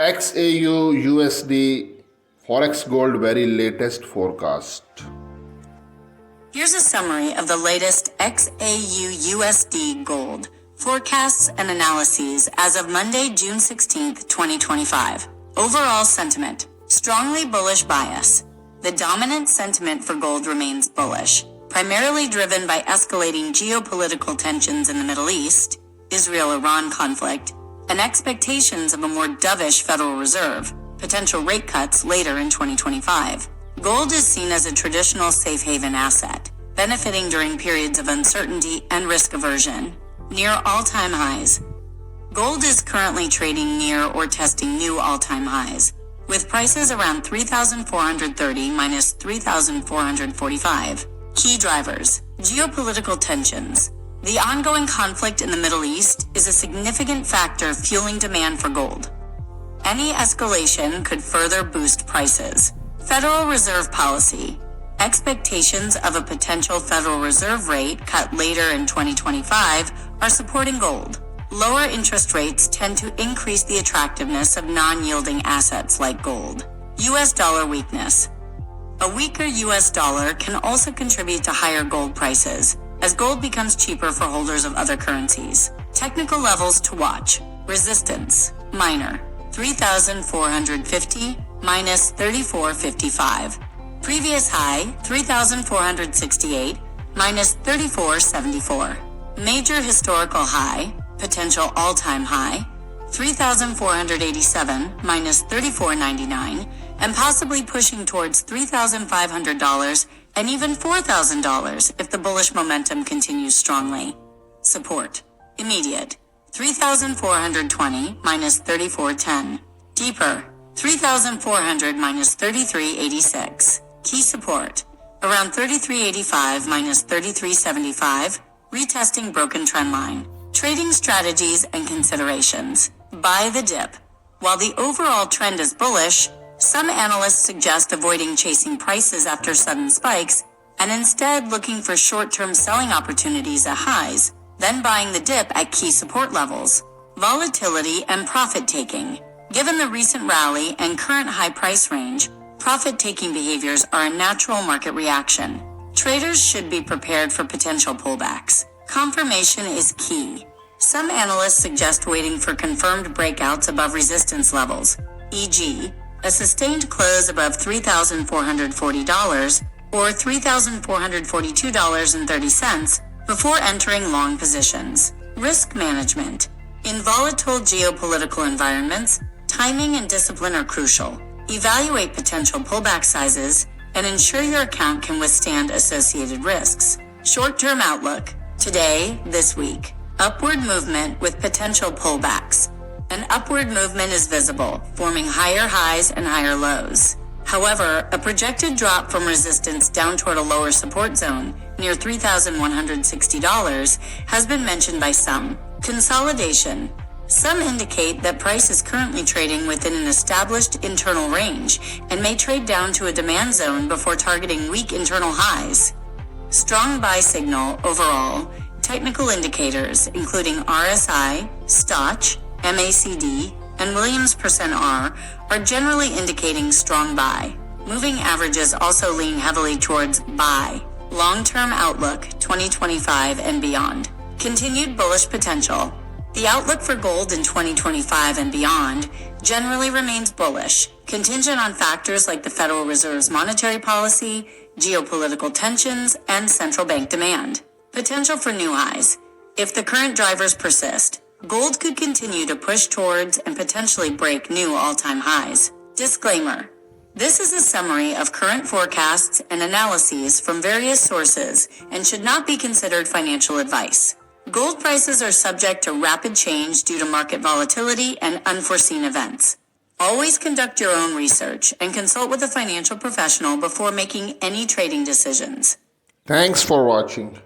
XAUUSD Forex Gold very latest forecast. Here's a summary of the latest XAUUSD gold forecasts and analyses as of Monday, June 16, 2025. Overall sentiment, strongly bullish bias. The dominant sentiment for gold remains bullish, primarily driven by escalating geopolitical tensions in the Middle East, Israel-Iran conflict, and expectations of a more dovish Federal Reserve, potential rate cuts later in 2025. Gold is seen as a traditional safe haven asset, benefiting during periods of uncertainty and risk aversion. Near all-time highs. Gold is currently trading near or testing new all-time highs, with prices around 3,430 minus 3,445. Key drivers. Geopolitical tensions. The ongoing conflict in the Middle East is a significant factor fueling demand for gold. Any escalation could further boost prices. Federal Reserve policy. Expectations of a potential Federal Reserve rate cut later in 2025 are supporting gold. Lower interest rates tend to increase the attractiveness of non-yielding assets like gold. U.S. dollar weakness. A weaker U.S. dollar can also contribute to higher gold prices, as gold becomes cheaper for holders of other currencies. Technical levels to watch. Resistance. Minor. 3,450 minus 3455. Previous high, 3,468 minus 3474. Major historical high, potential all-time high, 3,487 minus 3499, and possibly pushing towards $3,500 and even $4,000 if the bullish momentum continues strongly. Support. Immediate. 3,420 minus 3410. Deeper. 3,400 minus 3386. Key support. Around 3385 minus 3375. Retesting broken trend line. Trading strategies and considerations. Buy the dip. While the overall trend is bullish, some analysts suggest avoiding chasing prices after sudden spikes and instead looking for short-term selling opportunities at highs, then buying the dip at key support levels. Volatility and profit-taking. Given the recent rally and current high price range, profit-taking behaviors are a natural market reaction. Traders should be prepared for potential pullbacks. Confirmation is key. Some analysts suggest waiting for confirmed breakouts above resistance levels, e.g., a sustained close above $3,440 or $3,442.30 before entering long positions. Risk management. In volatile geopolitical environments, timing and discipline are crucial. Evaluate potential pullback sizes and ensure your account can withstand associated risks. Short-term outlook. Today, this week. Upward movement with potential pullbacks. An upward movement is visible, forming higher highs and higher lows. However, a projected drop from resistance down toward a lower support zone, near $3,160, has been mentioned by some. Consolidation. Some indicate that price is currently trading within an established internal range and may trade down to a demand zone before targeting weak internal highs. Strong buy signal overall. Technical indicators, including RSI, STOCH, MACD, and Williams %R, are generally indicating strong buy. Moving averages also lean heavily towards buy. Long-term outlook, 2025 and beyond. Continued bullish potential. The outlook for gold in 2025 and beyond generally remains bullish, contingent on factors like the Federal Reserve's monetary policy, geopolitical tensions, and central bank demand. Potential for new highs. If the current drivers persist, gold could continue to push towards and potentially break new all-time highs. Disclaimer. This is a summary of current forecasts and analyses from various sources and should not be considered financial advice. Gold prices are subject to rapid change due to market volatility and unforeseen events. Always conduct your own research and consult with a financial professional before making any trading decisions. Thanks for watching.